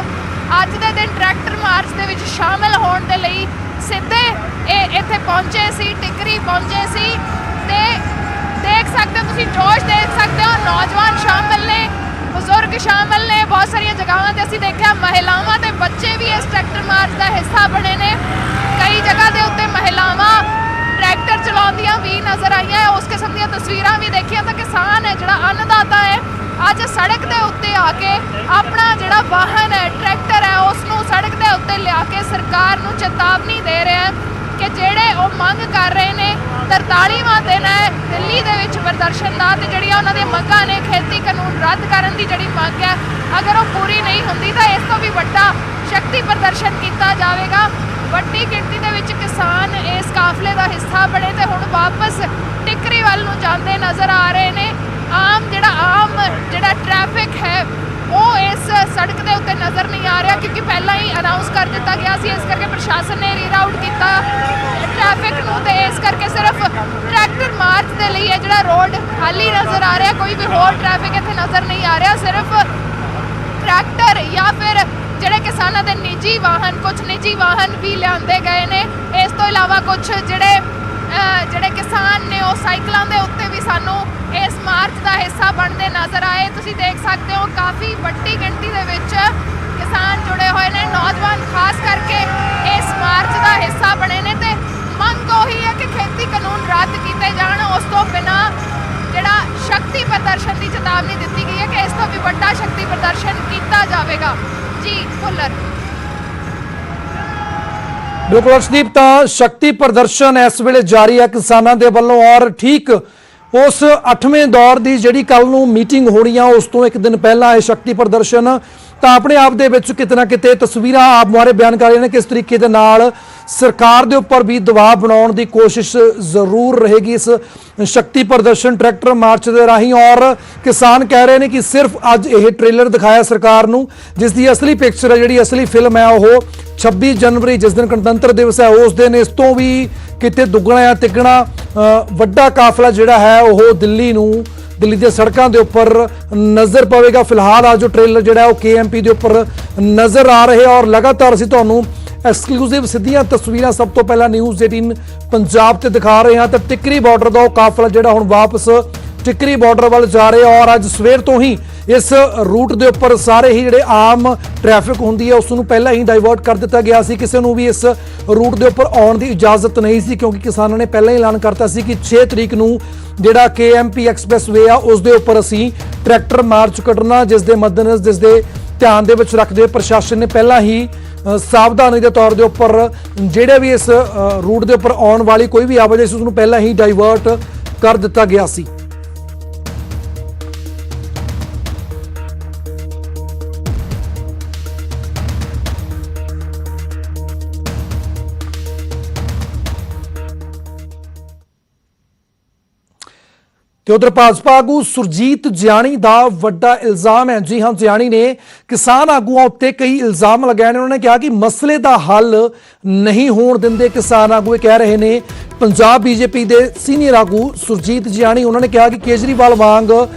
ਅੱਜ ਦੇ ਦਿਨ ਟਰੈਕਟਰ ਮਾਰਚ ਦੇ ਵਿੱਚ ਸ਼ਾਮਲ ਹੋਣ ਦੇ ਲਈ ਸਿੱਧੇ ਇੱਥੇ ਪਹੁੰਚੇ ਸੀ, ਟਿਕਰੀ ਪਹੁੰਚੇ ਸੀ ਤੇ ਦੇਖ ਸਕਦੇ ਹੋ ਤੁਸੀਂ, ਜੋਸ਼ ਦੇਖ ਸਕਦੇ ਹੋ। ਨੌਜਵਾਨ ਸ਼ਾਮਲ ਨੇ, ਬਜ਼ੁਰਗ ਸ਼ਾਮਲ ਨੇ, ਬਹੁਤ ਸਾਰੀਆਂ ਜਗ੍ਹਾਵਾਂ ਤੇ ਅਸੀਂ ਦੇਖਿਆ ਮਹਿਲਾਵਾਂ ਤੇ ਬੱਚੇ ਵੀ ਇਸ ਟਰੈਕਟਰ ਮਾਰਚ ਦਾ ਹਿੱਸਾ ਬਣੇ ਨੇ। ਕਈ ਜਗ੍ਹਾ ਦੇ ਉੱਤੇ ਮਹਿਲਾਵਾਂ ਟਰੈਕਟਰ ਚਲਾਉਂਦੀਆਂ ਵੀ ਨਜ਼ਰ ਆਈਆਂ। ਉਸ ਕਿਸਮ ਦੀਆਂ ਤਸਵੀਰਾਂ ਵੀ ਦੇਖੀਆਂ ਤਾਂ ਕਿਸਾਨ ਹੈ ਜਿਹੜਾ ਅੰਨਦਾਤਾ ਹੈ ਅੱਜ ਸੜਕ ਦੇ ਉੱਤੇ ਆ ਕੇ ਆਪਣਾ ਜਿਹੜਾ ਵਾਹਨ ਹੈ ਟਰੈਕਟਰ ਹੈ ਉਸ ਨੂੰ ਸੜਕ ਦੇ ਉੱਤੇ ਲਿਆ ਕੇ ਸਰਕਾਰ ਨੂੰ ਚੇਤਾਵਨੀ ਦੇ ਰਿਹਾ ਹੈ ਕਿ ਜਿਹੜੇ ਉਹ ਮੰਗ ਕਰ ਰਹੇ ਨੇ 43ਵਾਂ ਦਿਨ ਹੈ ਦਿੱਲੀ ਦੇ ਵਿੱਚ ਪ੍ਰਦਰਸ਼ਨ ਦਾ ਤੇ ਜਿਹੜੀਆਂ ਉਹਨਾਂ ਦੀਆਂ ਮੰਗਾਂ ਨੇ ਖੇਤੀ ਕਾਨੂੰਨ ਰੱਦ ਕਰਨ ਦੀ ਜਿਹੜੀ ਮੰਗ ਹੈ ਅਗਰ ਉਹ ਪੂਰੀ ਪ੍ਰਦਰਸ਼ਨ ਕੀਤਾ ਜਾਵੇਗਾ। ਵੱਡੀ ਗਿਣਤੀ ਦੇ ਵਿੱਚ ਕਿਸਾਨ ਇਸ ਕਾਫਲੇ ਦਾ ਹਿੱਸਾ ਬਣੇ ਤੇ ਹੁਣ ਵਾਪਸ ਟਿਕਰੀ ਵੱਲ ਨੂੰ ਜਾਂਦੇ ਨਜ਼ਰ ਆ ਰਹੇ ਨੇ। ਆਮ ਜਿਹੜਾ ਟ੍ਰੈਫਿਕ ਹੈ ਉਹ ਇਸ ਸੜਕ ਦੇ ਉੱਤੇ ਨਜ਼ਰ ਨਹੀਂ ਆ ਰਿਹਾ, ਕਿਉਂਕਿ ਪਹਿਲਾਂ ਹੀ ਅਨਾਉਂਸ ਕਰ ਦਿੱਤਾ ਗਿਆ ਸੀ। ਇਸ ਕਰਕੇ ਪ੍ਰਸ਼ਾਸਨ ਨੇ ਰੀਰਾਊਟ ਕੀਤਾ ਟ੍ਰੈਫਿਕ ਨੂੰ ਤੇ ਇਸ ਕਰਕੇ ਸਿਰਫ ਟਰੈਕਟਰ ਮਾਰਚ ਦੇ ਲਈ ਇਹ ਜਿਹੜਾ ਰੋਡ ਖਾਲੀ ਨਜ਼ਰ ਆ ਰਿਹਾ। ਕੋਈ ਵੀ ਹੋਰ ਟ੍ਰੈਫਿਕ ਇੱਥੇ ਨਜ਼ਰ ਨਹੀਂ ਆ ਰਿਹਾ। ਸਿਰਫ ਟਰੈਕਟਰ ਜਾਂ ਫਿਰ ਜਿਹੜੇ ਕਿਸਾਨਾਂ ਦੇ ਨਿੱਜੀ ਵਾਹਨ ਵੀ ਲਿਆਂਦੇ ਗਏ ਨੇ। ਇਸ ਤੋਂ ਇਲਾਵਾ ਕੁਝ ਜਿਹੜੇ ਕਿਸਾਨ ਨੇ ਉਹ ਸਾਈਕਲਾਂ ਦੇ ਉੱਤੇ ਵੀ ਸਾਨੂੰ ਇਸ ਮਾਰਚ ਦਾ ਹਿੱਸਾ ਬਣਦੇ ਨਜ਼ਰ ਆਏ। ਤੁਸੀਂ ਦੇਖ ਸਕਦੇ ਹੋ ਕਾਫੀ ਵੱਡੀ ਗਿਣਤੀ ਦੇ ਵਿੱਚ ਕਿਸਾਨ ਜੁੜੇ ਹੋਏ ਨੇ। ਨੌਜਵਾਨ ਖਾਸ ਕਰਕੇ ਇਸ ਮਾਰਚ ਦਾ ਹਿੱਸਾ ਬਣੇ ਨੇ ਤੇ ਮੰਗ ਉਹੀ ਹੈ ਕਿ ਖੇਤੀ ਕਾਨੂੰਨ ਰੱਦ ਕੀਤੇ ਜਾਣ। ਉਸ ਤੋਂ ਬਿਨਾਂ ਜਿਹੜਾ ਸ਼ਕਤੀ ਪ੍ਰਦਰਸ਼ਨ ਦੀ ਚੇਤਾਵਨੀ ਦਿੱਤੀ ਗਈ ਹੈ ਕਿ ਇਸ ਤੋਂ ਵੀ ਵੱਡਾ ਸ਼ਕਤੀ ਪ੍ਰਦਰਸ਼ਨ ਕੀਤਾ ਜਾਵੇਗਾ। ਜੀ ਭੁੱਲਰ। ਬਿਲਕੁਲ ਅਰਸ਼ਦੀਪ, ਤਾਂ ਸ਼ਕਤੀ ਪ੍ਰਦਰਸ਼ਨ ਇਸ ਵੇਲੇ ਜਾਰੀ ਹੈ ਕਿਸਾਨਾਂ ਦੇ ਵੱਲੋਂ ਔਰ ਠੀਕ ਉਸ 8ਵੇਂ ਦੌਰ ਦੀ ਜਿਹੜੀ ਕੱਲ ਨੂੰ ਮੀਟਿੰਗ ਹੋਣੀ ਆ ਉਸ ਤੋਂ ਇੱਕ ਦਿਨ ਪਹਿਲਾਂ ਇਹ ਸ਼ਕਤੀ ਪ੍ਰਦਰਸ਼ਨ ਤਾਂ ਆਪਣੇ ਆਪ ਦੇ ਵਿੱਚ ਕਿਤੇ ਨਾ ਕਿਤੇ ਤਸਵੀਰਾਂ ਆਪ ਮੁਹਾਰੇ ਬਿਆਨ ਕਰ ਰਹੀਆਂ ਨੇ ਕਿਸ ਤਰੀਕੇ ਦੇ ਨਾਲ ਸਰਕਾਰ ਦੇ ਉੱਪਰ ਵੀ ਦਬਾਅ ਬਣਾਉਣ ਦੀ ਕੋਸ਼ਿਸ਼ ਜ਼ਰੂਰ ਰਹੇਗੀ ਇਸ ਸ਼ਕਤੀ ਪ੍ਰਦਰਸ਼ਨ ਟਰੈਕਟਰ ਮਾਰਚ ਦੇ ਰਾਹੀਂ। ਔਰ ਕਿਸਾਨ ਕਹਿ ਰਹੇ ਨੇ ਕਿ ਸਿਰਫ ਅੱਜ ਇਹ ਟ੍ਰੇਲਰ ਦਿਖਾਇਆ ਸਰਕਾਰ ਨੂੰ, ਜਿਸ ਦੀ ਅਸਲੀ ਪਿਕਚਰ ਹੈ, ਜਿਹੜੀ ਅਸਲੀ ਫਿਲਮ ਹੈ ਉਹ 26 ਜਨਵਰੀ ਜਿਸ ਦਿਨ ਗਣਤੰਤਰ ਦਿਵਸ ਹੈ ਉਸ ਦਿਨ ਇਸ ਤੋਂ ਵੀ ਕਿਤੇ ਦੁੱਗਣਾ ਜਾਂ ਤਿੱਗਣਾ ਵੱਡਾ ਕਾਫਲਾ ਜਿਹੜਾ ਹੈ ਉਹ ਦਿੱਲੀ ਦੇ ਸੜਕਾਂ ਦੇ ਉੱਪਰ ਨਜ਼ਰ ਪਵੇਗਾ। ਫਿਲਹਾਲ ਅੱਜ ਜੋ ਟ੍ਰੇਲਰ ਜਿਹੜਾ ਉਹ KMP ਦੇ ਉੱਪਰ ਨਜ਼ਰ ਆ ਰਹੇ ਔਰ ਲਗਾਤਾਰ ਅਸੀਂ ਤੁਹਾਨੂੰ ਐਕਸਕਲੂਸਿਵ ਸਿੱਧੀਆਂ ਤਸਵੀਰਾਂ ਸਭ ਤੋਂ ਪਹਿਲਾਂ ਨਿਊਜ਼ 18 ਪੰਜਾਬ ਤੇ ਦਿਖਾ ਰਹੇ ਹਾਂ। ਤਾਂ ਟਿਕਰੀ ਬਾਰਡਰ ਦਾ ਉਹ ਕਾਫਲਾ ਜਿਹੜਾ ਹੁਣ ਵਾਪਸ ਟਿਕਰੀ ਬਾਰਡਰ ਵੱਲ ਜਾ ਰਿਹਾ ਔਰ ਅੱਜ ਸਵੇਰ ਤੋਂ ਹੀ ਇਸ ਰੂਟ ਦੇ ਉੱਪਰ ਸਾਰੇ ਹੀ ਜਿਹੜੇ ਆਮ ਟ੍ਰੈਫਿਕ ਹੁੰਦੀ ਹੈ ਉਸ ਨੂੰ ਪਹਿਲਾਂ ਹੀ ਡਾਇਵਰਟ ਕਰ ਦਿੱਤਾ ਗਿਆ ਸੀ। ਕਿਸੇ ਨੂੰ ਵੀ ਇਸ ਰੂਟ ਦੇ ਉੱਪਰ ਆਉਣ ਦੀ ਇਜਾਜ਼ਤ ਨਹੀਂ ਸੀ, ਕਿਉਂਕਿ ਕਿਸਾਨਾਂ ਨੇ ਪਹਿਲਾਂ ਹੀ ਐਲਾਨ ਕਰਤਾ ਸੀ ਕਿ 6 ਤਰੀਕ ਨੂੰ ਜਿਹੜਾ KMP ਐਕਸਪ੍ਰੈਸਵੇ ਆ ਉਸ ਦੇ ਉੱਪਰ ਅਸੀਂ ਟਰੈਕਟਰ ਮਾਰਚ ਕੱਢਣਾ, ਜਿਸ ਦੇ ਮੱਦੇਨਜ਼ਰ ਜਿਸ ਦੇ ਧਿਆਨ ਦੇ ਵਿੱਚ ਰੱਖਦੇ ਪ੍ਰਸ਼ਾਸਨ ਨੇ ਪਹਿਲਾਂ ਹੀ ਸਾਵਧਾਨੀ ਦੇ ਤੌਰ ਦੇ ਉੱਪਰ ਜਿਹੜੇ ਵੀ ਇਸ ਰੂਟ ਦੇ ਉੱਪਰ ਆਉਣ ਵਾਲੀ ਕੋਈ ਵੀ ਆਵਾਜਾਈ ਸੀ ਉਸ ਨੂੰ ਪਹਿਲਾਂ ਹੀ ਡਾਇਵਰਟ ਕਰ ਦਿੱਤਾ ਗਿਆ ਸੀ। ਤੇ ਉਧਰ ਭਾਜਪਾ ਆਗੂ ਸੁਰਜੀਤ ਜਿਆਣੀ ਦਾ ਵੱਡਾ ਇਲਜ਼ਾਮ ਹੈ। ਜੀ ਹਾਂ, ਜਿਆਣੀ ਨੇ ਕਿਸਾਨ ਆਗੂਆਂ ਉੱਤੇ ਕਈ ਇਲਜ਼ਾਮ ਲਗਾਏ ਨੇ। ਉਹਨਾਂ ਨੇ ਕਿਹਾ ਕਿ ਮਸਲੇ ਦਾ ਹੱਲ ਨਹੀਂ ਹੋਣ ਦਿੰਦੇ ਕਿਸਾਨ ਆਗੂ। ਇਹ ਕਹਿ ਰਹੇ ਨੇ ਪੰਜਾਬ BJP ਦੇ ਸੀਨੀਅਰ ਆਗੂ ਸੁਰਜੀਤ ਜਿਆਣੀ। ਉਹਨਾਂ ਨੇ ਕਿਹਾ ਕਿ ਕੇਜਰੀਵਾਲ ਵਾਂਗ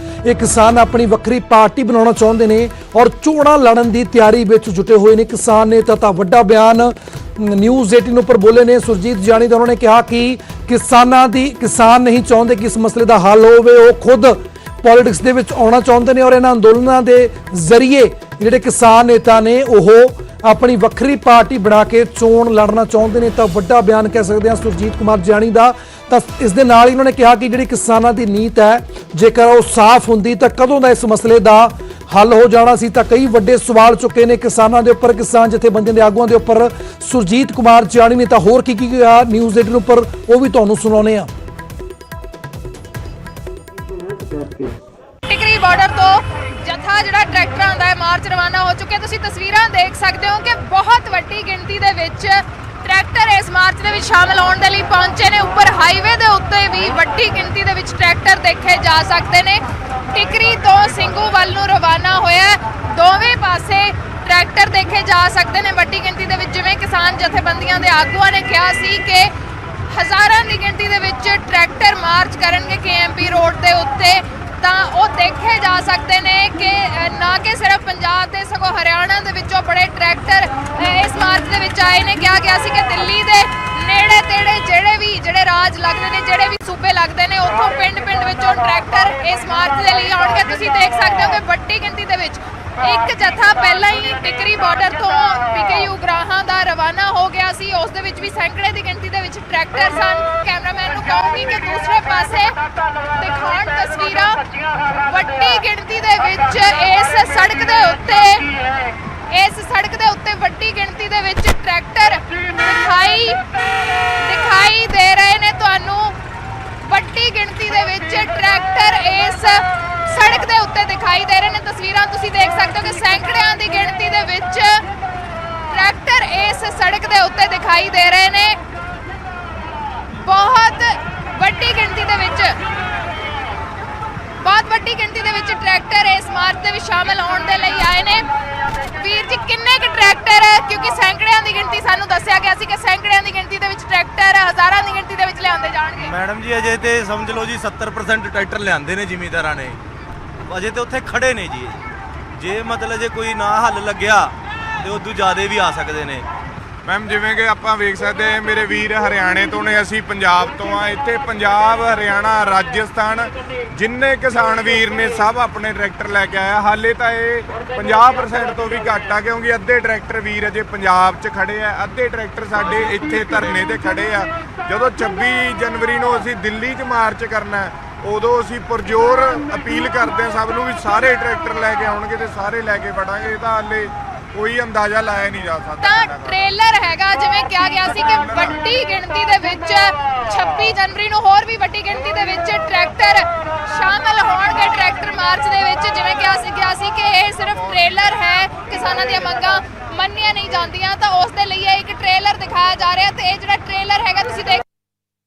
ਇਹ ਕਿਸਾਨ ਆਪਣੀ ਵੱਖਰੀ ਪਾਰਟੀ ਬਣਾਉਣਾ ਚਾਹੁੰਦੇ ਨੇ ਔਰ ਚੋਣਾਂ ਲੜਨ ਦੀ ਤਿਆਰੀ ਵਿੱਚ ਜੁਟੇ ਹੋਏ ਨੇ। ਕਿਸਾਨ ਨੇਤਾ ਤਾਂ ਵੱਡਾ ਬਿਆਨ ਨਿਊਜ਼ 18 ਉੱਪਰ ਬੋਲੇ ਨੇ ਸੁਰਜੀਤ ਜਿਆਣੀ ਦਾ। ਉਹਨਾਂ ਨੇ ਕਿਹਾ ਕਿ ਕਿਸਾਨ ਨਹੀਂ ਚਾਹੁੰਦੇ ਕਿ ਇਸ ਮਸਲੇ ਦਾ ਹੱਲ ਹੋਵੇ, ਉਹ ਖੁਦ ਪੋਲਿਟਿਕਸ ਦੇ ਵਿੱਚ ਆਉਣਾ ਚਾਹੁੰਦੇ ਨੇ ਔਰ ਇਹਨਾਂ ਅੰਦੋਲਨਾਂ ਦੇ ਜ਼ਰੀਏ ਜਿਹੜੇ ਕਿਸਾਨ ਨੇਤਾ ਨੇ ਉਹ ਆਪਣੀ ਵੱਖਰੀ ਪਾਰਟੀ ਬਣਾ ਕੇ ਚੋਣ ਲੜਨਾ ਚਾਹੁੰਦੇ ਨੇ। ਤਾਂ ਵੱਡਾ ਬਿਆਨ ਕਹਿ ਸਕਦੇ ਹਾਂ ਸੁਰਜੀਤ ਕੁਮਾਰ ਜਿਆਣੀ ਦਾ। ਤਾਂ ਇਸ ਦੇ ਨਾਲ ਹੀ ਉਹਨਾਂ ਨੇ ਕਿਹਾ ਕਿ ਜਿਹੜੀ ਕਿਸਾਨਾਂ ਦੀ ਨੀਤ ਹੈ ਜੇਕਰ ਉਹ ਸਾਫ਼ ਹੁੰਦੀ ਤਾਂ ਕਦੋਂ ਦਾ ਇਸ ਮਸਲੇ ਦਾ ਹੱਲ ਹੋ ਜਾਣਾ ਸੀ। ਤਾਂ ਕਈ ਵੱਡੇ ਸਵਾਲ ਚੁੱਕੇ ਨੇ ਕਿਸਾਨਾਂ ਦੇ ਉੱਪਰ, ਕਿਸਾਨ ਜਥੇਬੰਦੀਆਂ ਦੇ ਆਗੂਆਂ ਦੇ ਉੱਪਰ ਸੁਰਜੀਤ ਕੁਮਾਰ ਜਿਆਣੀ ਨੇ। ਤਾਂ ਹੋਰ ਕੀ ਕਿਹਾ ਨਿਊਜ਼ 18 ਉੱਪਰ ਉਹ ਵੀ ਤੁਹਾਨੂੰ ਸੁਣਾਉਂਦੇ ਆ। ਟਿਕਰੀ ਬਾਰਡਰ ਤੋਂ ਜਥਾ ਜਿਹੜਾ ਟਰੈਕਟਰਾਂ ਦਾ ਮਾਰਚ ਰਵਾਨਾ ਹੋ ਚੁੱਕਿਆ। ਤੁਸੀਂ ਤਸਵੀਰਾਂ ਦੇਖ ਸਕਦੇ ਹੋ ਕਿ ਬਹੁਤ ਵੱਡੀ ਗਿਣਤੀ ਦੇ ਵਿੱਚ ਟਰੈਕਟਰ ਇਸ ਮਾਰਚ ਦੇ ਵਿੱਚ ਸ਼ਾਮਲ ਹੋਣ ਦੇ ਲਈ ਪਹੁੰਚੇ ਨੇ। ਉੱਪਰ ਹਾਈਵੇ ਦੇ ਉੱਤੇ ਵੀ ਵੱਡੀ ਗਿਣਤੀ ਦੇ ਵਿੱਚ ਟਰੈਕਟਰ ਦੇਖੇ ਜਾ ਸਕਦੇ ਨੇ। ਟਿਕਰੀ ਤੋਂ ਸਿੰਘੂ ਵੱਲ ਨੂੰ ਰਵਾਨਾ ਹੋਇਆ, ਦੋਵੇਂ ਪਾਸੇ ਟਰੈਕਟਰ ਦੇਖੇ ਜਾ ਸਕਦੇ ਨੇ ਵੱਡੀ ਗਿਣਤੀ ਦੇ ਵਿੱਚ। ਜਿਵੇਂ ਕਿਸਾਨ ਜਥੇਬੰਦੀਆਂ ਦੇ ਆਗੂਆਂ ਨੇ ਕਿਹਾ ਸੀ ਕਿ ਹਜ਼ਾਰਾਂ ਦੀ ਗਿਣਤੀ ਦੇ ਵਿੱਚ ਟਰੈਕਟਰ ਮਾਰਚ ਕਰਨਗੇ KMP ਰੋਡ ਦੇ ਉੱਤੇ। ਤਾਂ ਉਹ ਦੇਖੇ ਜਾ ਸਕਦੇ ਨੇ ਕਿ ਨਾ ਕਿ ਸਿਰਫ ਪੰਜਾਬ ਦੇ ਸਗੋਂ ਹਰਿਆਣਾ ਦੇ ਵਿੱਚੋਂ ਬੜੇ ਟਰੈਕਟਰ ਇਸ ਮਾਰਚ ਦੇ ਵਿੱਚ ਆਏ ਨੇ। ਕਿਹਾ ਗਿਆ ਸੀ ਕਿ ਦਿੱਲੀ ਦੇ ਨੇੜੇ ਤੇੜੇ ਜਿਹੜੇ ਰਾਜ ਲੱਗਦੇ ਨੇ, ਜਿਹੜੇ ਵੀ ਸੂਬੇ ਲੱਗਦੇ ਨੇ, ਉੱਥੋਂ ਪਿੰਡ ਵਿੱਚੋਂ ਟਰੈਕਟਰ ਇਸ ਮਾਰਚ ਦੇ ਲਈ ਆਉਣਗੇ। ਤੁਸੀਂ ਦੇਖ ਸਕਦੇ ਹੋ ਕਿ ਵੱਡੀ ਗਿਣਤੀ ਦੇ ਵਿੱਚ ਇੱਕ ਜਥਾ ਪਹਿਲਾਂ ਹੀ ਟਿਕਰੀ ਬਾਰਡਰ ਤੋਂ PKU ਉਗਰਾਹਾਂ ਦਾ ਰਵਾਨਾ ਹੋ ਗਿਆ ਸੀ। ਉਸ ਦੇ ਵਿੱਚ ਵੀ ਸੈਂਕੜੇ ਦੀ ਗਿਣਤੀ ਦੇ ਵਿੱਚ ਟਰੈਕਟਰ ਸਨ। ਕੈਮਰਾਮੈਨ ਨੂੰ ਕਹੂੰਗੀ ਕਿ ਦੂਸਰੇ ਪਾਸੇ ਦਿਖਾਉਣ ਤਸਵੀਰਾਂ। ਵੱਡੀ ਗਿਣਤੀ ਦੇ ਵਿੱਚ ਇਸ ਸੜਕ ਦੇ ਉੱਤੇ ਵੱਡੀ ਗਿਣਤੀ ਦੇ ਵਿੱਚ ਟਰੈਕਟਰ ਦਿਖਾਈ ਦੇ ਰਹੇ ਨੇ ਤੁਹਾਨੂੰ। ਵੱਡੀ ਗਿਣਤੀ ਦੇ ਵਿੱਚ ਟਰੈਕਟਰ ਇਸ ਸੜਕ ਦੇ ਉੱਤੇ ਦਿਖਾਈ ਦੇ ਰਹੇ ਨੇ। ਤਸਵੀਰਾਂ ਤੁਸੀਂ ਦੇਖ ਸਕਦੇ ਹੋ ਕਿ ਸੈਂਕੜਿਆਂ ਦੀ ਗਿਣਤੀ ਦੇ ਵਿੱਚ ਟਰੈਕਟਰ ਦਿਖਾਈ ਦੇ ਰਹੇ ਨੇ। ਬਹੁਤ ਵੱਡੀ ਗਿਣਤੀ ਦੇ ਵਿੱਚ ਟਰੈਕਟਰ ਇਸ ਮਾਰਚ ਦੇ ਵਿੱਚ ਸ਼ਾਮਲ ਹੋਣ ਦੇ ਲਈ ਆਏ ਨੇ। ਵੀਰ ਜੀ ਕਿੰਨੇ ਕੁ ਟਰੈਕਟਰ ਹੈ, ਕਿਉਂਕਿ ਸੈਂਕੜਿਆਂ ਦੀ ਗਿਣਤੀ ਸਾਨੂੰ ਦੱਸਿਆ ਗਿਆ ਸੀ ਕਿ ਸੈਂਕੜਿਆਂ ਦੀ ਗਿਣਤੀ ਦੇ ਵਿੱਚ ਟਰੈਕਟਰ ਹਜ਼ਾਰਾਂ ਦੀ ਗਿਣਤੀ ਦੇ ਵਿੱਚ ਲਿਆਂਦੇ ਜਾਣਗੇ। ਮੈਡਮ ਜੀ ਅਜੇ ਤੇ ਸਮਝ ਲਓ ਜੀ 70% ਟਰੈਕਟਰ ਲਿਆਂਦੇ ਨੇ ਜ਼ਿਮੀਂਦਾਰਾਂ ਨੇ, ਅਜੇ ਤੇ ਉੱਥੇ ਖੜੇ ਨੇ ਜੀ। ਜੇ ਮਤਲਬ ਜੇ ਕੋਈ ਨਾ ਹੱਲ ਲੱਗਿਆ ਤੇ ਉਦੋਂ ਜ਼ਿਆਦਾ ਵੀ ਆ ਸਕਦੇ ਨੇ। ਮੈਮ ਜਿਵੇਂ ਕਿ ਆਪਾਂ ਵੇਖ ਸਕਦੇ ਹਾਂ, ਮੇਰੇ ਵੀਰ ਹਰਿਆਣੇ ਤੋਂ ਨੇ, ਅਸੀਂ ਪੰਜਾਬ ਤੋਂ ਆ। ਇੱਥੇ ਪੰਜਾਬ, ਹਰਿਆਣਾ, ਰਾਜਸਥਾਨ ਜਿੰਨੇ ਕਿਸਾਨ ਵੀਰ ਨੇ ਸਭ ਆਪਣੇ ਟਰੈਕਟਰ ਲੈ ਕੇ ਆਇਆ। ਹਾਲੇ ਤਾਂ ਇਹ 50% ਤੋਂ ਵੀ ਘੱਟ ਆ, ਕਿਉਂਕਿ ਅੱਧੇ ਟਰੈਕਟਰ ਵੀਰ ਅਜੇ ਪੰਜਾਬ 'ਚ ਖੜੇ ਆ, ਅੱਧੇ ਟਰੈਕਟਰ ਸਾਡੇ ਇੱਥੇ ਧਰਨੇ ਤੇ ਖੜੇ ਆ। ਜਦੋਂ 26 ਜਨਵਰੀ ਨੂੰ ਅਸੀਂ ਦਿੱਲੀ 'ਚ ਮਾਰਚ ਕਰਨਾ, ਉਦੋਂ ਅਸੀਂ ਪੁਰਜੋਰ ਅਪੀਲ ਕਰਦੇ ਹਾਂ ਸਭ ਨੂੰ ਵੀ ਸਾਰੇ ਟਰੈਕਟਰ ਲੈ ਕੇ ਆਉਣਗੇ ਤੇ ਸਾਰੇ ਲੈ ਕੇ ਵੜਾਂਗੇ। ਇਹ ਤਾਂ ਹਾਲੇ ਕੋਈ ਅੰਦਾਜ਼ਾ ਲਾਇਆ ਨਹੀਂ ਜਾ ਸਕਦਾ। ਤਾਂ ਟ੍ਰੇਲਰ ਹੈਗਾ, ਜਿਵੇਂ ਕਿਹਾ ਗਿਆ ਸੀ ਕਿ ਵੱਡੀ ਗਿਣਤੀ ਦੇ ਵਿੱਚ 26 ਜਨਵਰੀ ਨੂੰ ਹੋਰ ਵੀ ਵੱਡੀ ਗਿਣਤੀ ਦੇ ਵਿੱਚ ਟਰੈਕਟਰ ਸ਼ਾਮਲ ਹੋਣਗੇ ਟਰੈਕਟਰ ਮਾਰਚ ਦੇ ਵਿੱਚ। ਜਿਵੇਂ ਕਿਹਾ ਸੀ ਕਿ ਇਹ ਸਿਰਫ ਟ੍ਰੇਲਰ ਹੈ, ਕਿਸਾਨਾਂ ਦੀਆਂ ਮੰਗਾਂ ਮੰਨੀਆਂ ਨਹੀਂ ਜਾਂਦੀਆਂ, ਤਾਂ ਉਸ ਦੇ ਲਈ ਇੱਕ ਟ੍ਰੇਲਰ ਦਿਖਾਇਆ ਜਾ ਰਿਹਾ। ਤੇ ਇਹ ਜਿਹੜਾ ਟ੍ਰੇਲਰ ਹੈਗਾ ਤੁਸੀਂ ਦੇਖ